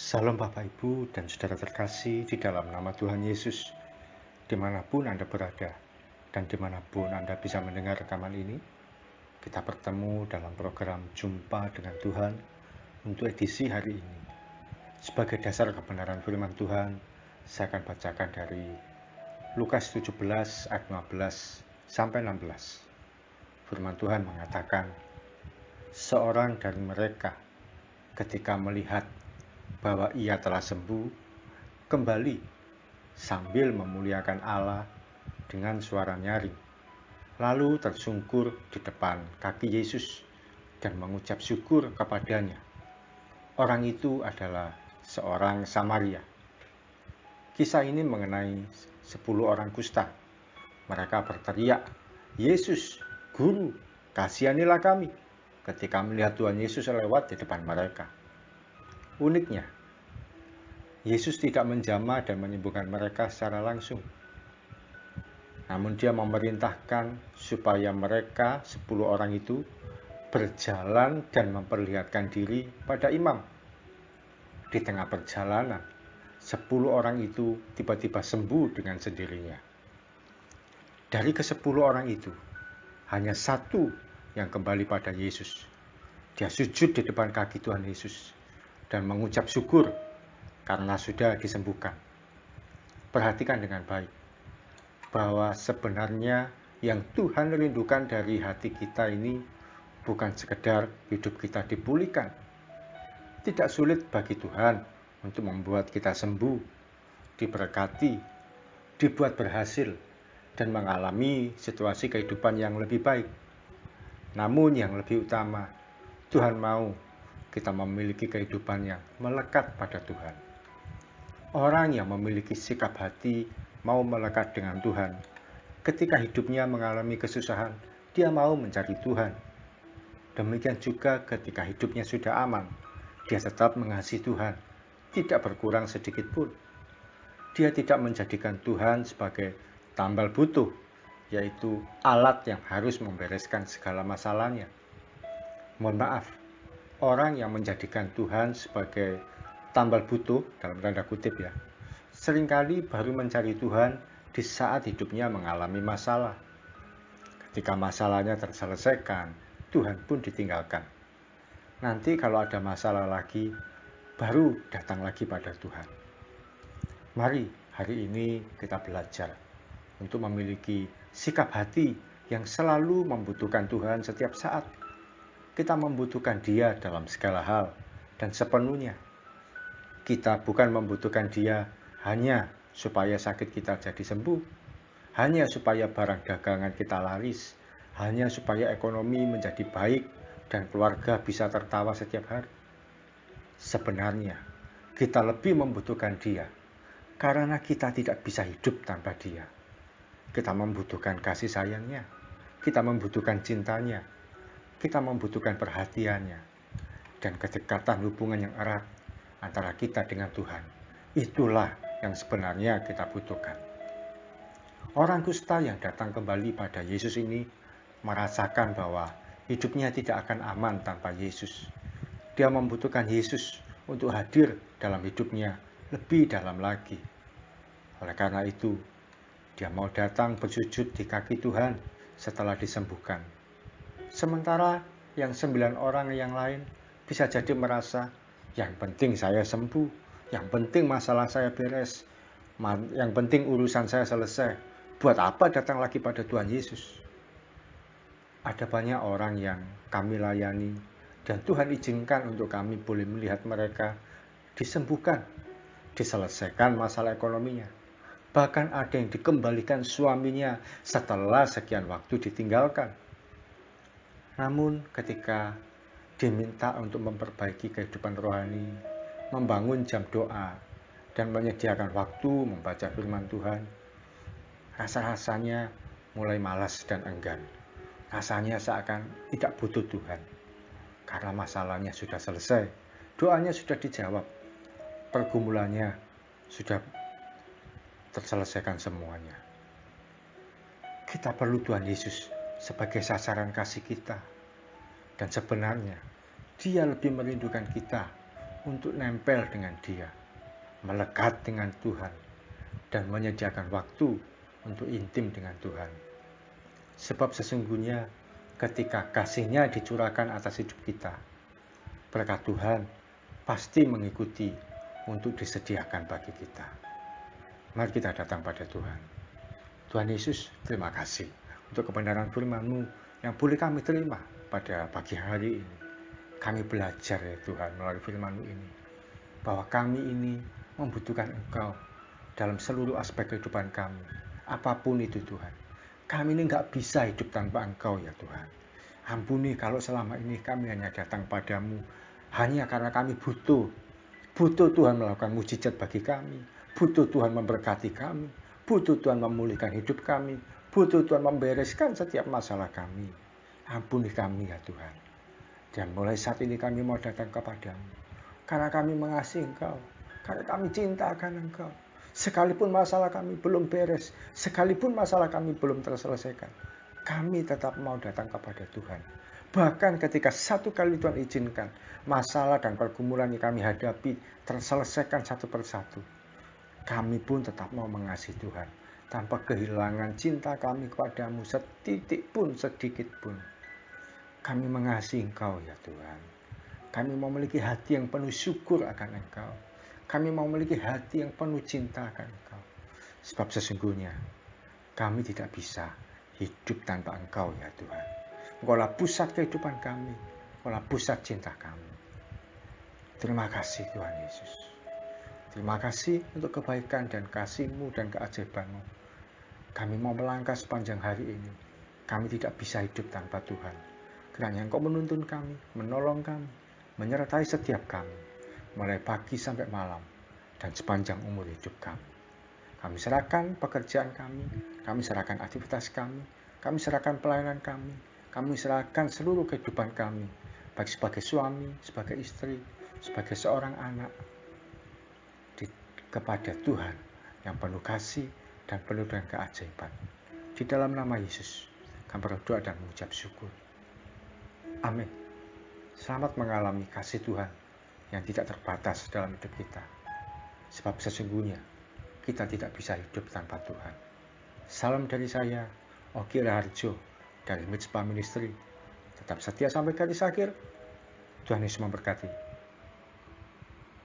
Salam Bapak Ibu dan saudara terkasih di dalam nama Tuhan Yesus, dimanapun Anda berada dan dimanapun Anda bisa mendengar rekaman ini. Kita bertemu dalam program Jumpa dengan Tuhan untuk edisi hari ini. Sebagai dasar kebenaran firman Tuhan, saya akan bacakan dari Lukas 17 ayat 15 sampai 16. Firman Tuhan mengatakan, seorang dari mereka ketika melihat bahwa ia telah sembuh, kembali sambil memuliakan Allah dengan suara nyaring, lalu tersungkur di depan kaki Yesus dan mengucap syukur kepadanya. Orang itu adalah seorang Samaria. Kisah ini mengenai 10 orang kusta. Mereka berteriak, "Yesus, Guru, kasihanilah kami," ketika melihat Tuhan Yesus lewat di depan mereka. Uniknya, Yesus tidak menjamah dan menyembuhkan mereka secara langsung. Namun dia memerintahkan supaya mereka 10 orang itu berjalan dan memperlihatkan diri pada imam. Di tengah perjalanan, 10 orang itu tiba-tiba sembuh dengan sendirinya. Dari ke-10 orang itu, hanya satu yang kembali pada Yesus. Dia sujud di depan kaki Tuhan Yesus dan mengucap syukur karena sudah disembuhkan. Perhatikan dengan baik bahwa sebenarnya yang Tuhan rindukan dari hati kita ini bukan sekedar hidup kita dipulihkan. Tidak sulit bagi Tuhan untuk membuat kita sembuh, diberkati, dibuat berhasil, dan mengalami situasi kehidupan yang lebih baik. Namun yang lebih utama, Tuhan mau kita memiliki kehidupan yang melekat pada Tuhan. Orang yang memiliki sikap hati mau melekat dengan Tuhan, ketika hidupnya mengalami kesusahan, dia mau mencari Tuhan. Demikian juga ketika hidupnya sudah aman, dia tetap mengasihi Tuhan, tidak berkurang sedikit pun. Dia tidak menjadikan Tuhan sebagai tambal butuh, yaitu alat yang harus membereskan segala masalahnya. Mohon maaf, orang yang menjadikan Tuhan sebagai tambal butuh, dalam tanda kutip ya, seringkali baru mencari Tuhan di saat hidupnya mengalami masalah. Ketika masalahnya terselesaikan, Tuhan pun ditinggalkan. Nanti kalau ada masalah lagi, baru datang lagi pada Tuhan. Mari hari ini kita belajar untuk memiliki sikap hati yang selalu membutuhkan Tuhan setiap saat. Kita membutuhkan Dia dalam segala hal dan sepenuhnya. Kita bukan membutuhkan Dia hanya supaya sakit kita jadi sembuh, hanya supaya barang dagangan kita laris, hanya supaya ekonomi menjadi baik dan keluarga bisa tertawa setiap hari. Sebenarnya, kita lebih membutuhkan Dia karena kita tidak bisa hidup tanpa Dia. Kita membutuhkan kasih sayangnya, kita membutuhkan cintanya, kita membutuhkan perhatiannya, dan kedekatan hubungan yang erat antara kita dengan Tuhan. Itulah yang sebenarnya kita butuhkan. Orang kusta yang datang kembali pada Yesus ini merasakan bahwa hidupnya tidak akan aman tanpa Yesus. Dia membutuhkan Yesus untuk hadir dalam hidupnya lebih dalam lagi. Oleh karena itu, dia mau datang bersujud di kaki Tuhan setelah disembuhkan. Sementara yang 9 orang yang lain bisa jadi merasa, yang penting saya sembuh, yang penting masalah saya beres, yang penting urusan saya selesai. Buat apa datang lagi pada Tuhan Yesus? Ada banyak orang yang kami layani dan Tuhan izinkan untuk kami boleh melihat mereka disembuhkan, diselesaikan masalah ekonominya. Bahkan ada yang dikembalikan suaminya setelah sekian waktu ditinggalkan. Namun ketika diminta untuk memperbaiki kehidupan rohani, membangun jam doa, dan menyediakan waktu membaca firman Tuhan, rasa-rasanya mulai malas dan enggan. Rasanya seakan tidak butuh Tuhan, karena masalahnya sudah selesai, doanya sudah dijawab, pergumulannya sudah terselesaikan semuanya. Kita perlu Tuhan Yesus sebagai sasaran kasih kita. Dan sebenarnya, Dia lebih merindukan kita untuk nempel dengan Dia, melekat dengan Tuhan, dan menyediakan waktu untuk intim dengan Tuhan. Sebab sesungguhnya ketika kasih-Nya dicurahkan atas hidup kita, berkat Tuhan pasti mengikuti untuk disediakan bagi kita. Mari kita datang pada Tuhan. Tuhan Yesus, terima kasih untuk kebenaran firman-Mu yang boleh kami terima pada pagi hari ini. Kami belajar ya Tuhan melalui firman-Mu ini, bahwa kami ini membutuhkan Engkau dalam seluruh aspek kehidupan kami. Apapun itu Tuhan, kami ini nggak bisa hidup tanpa Engkau ya Tuhan. Ampuni kalau selama ini kami hanya datang padamu hanya karena kami butuh Tuhan melakukan mujizat bagi kami, butuh Tuhan memberkati kami, butuh Tuhan memulihkan hidup kami, butuh Tuhan membereskan setiap masalah kami. Ampuni kami ya Tuhan. Dan mulai saat ini kami mau datang kepadamu, karena kami mengasihi Engkau, karena kami cinta akan Engkau. Sekalipun masalah kami belum beres, sekalipun masalah kami belum terselesaikan, kami tetap mau datang kepada Tuhan. Bahkan ketika satu kali Tuhan izinkan masalah dan pergumulan yang kami hadapi terselesaikan satu persatu, kami pun tetap mau mengasihi Tuhan tanpa kehilangan cinta kami kepadamu setitik pun, sedikit pun. Kami mengasihi Engkau ya Tuhan. Kami mau memiliki hati yang penuh syukur akan Engkau. Kami mau memiliki hati yang penuh cinta akan Engkau. Sebab sesungguhnya kami tidak bisa hidup tanpa Engkau ya Tuhan. Engkaulah pusat kehidupan kami. Engkaulah pusat cinta kami. Terima kasih Tuhan Yesus. Terima kasih untuk kebaikan dan kasih-Mu dan keajaiban-Mu. Kami mau melangkah sepanjang hari ini. Kami tidak bisa hidup tanpa Tuhan. Kiranya Engkau menuntun kami, menolong kami, menyertai setiap kami, mulai pagi sampai malam, dan sepanjang umur hidup kami. Kami serahkan pekerjaan kami serahkan aktivitas kami serahkan pelayanan kami serahkan seluruh kehidupan kami, baik sebagai suami, sebagai istri, sebagai seorang anak, kepada Tuhan yang penuh kasih dan penuh dengan keajaiban. Di dalam nama Yesus, kami berdoa dan mengucap syukur. Amin. Selamat mengalami kasih Tuhan yang tidak terbatas dalam hidup kita. Sebab sesungguhnya kita tidak bisa hidup tanpa Tuhan. Salam dari saya, Oki Raharjo, dari Mitspa Ministry. Tetap setia sampai garis akhir. Tuhan Yesus memberkati.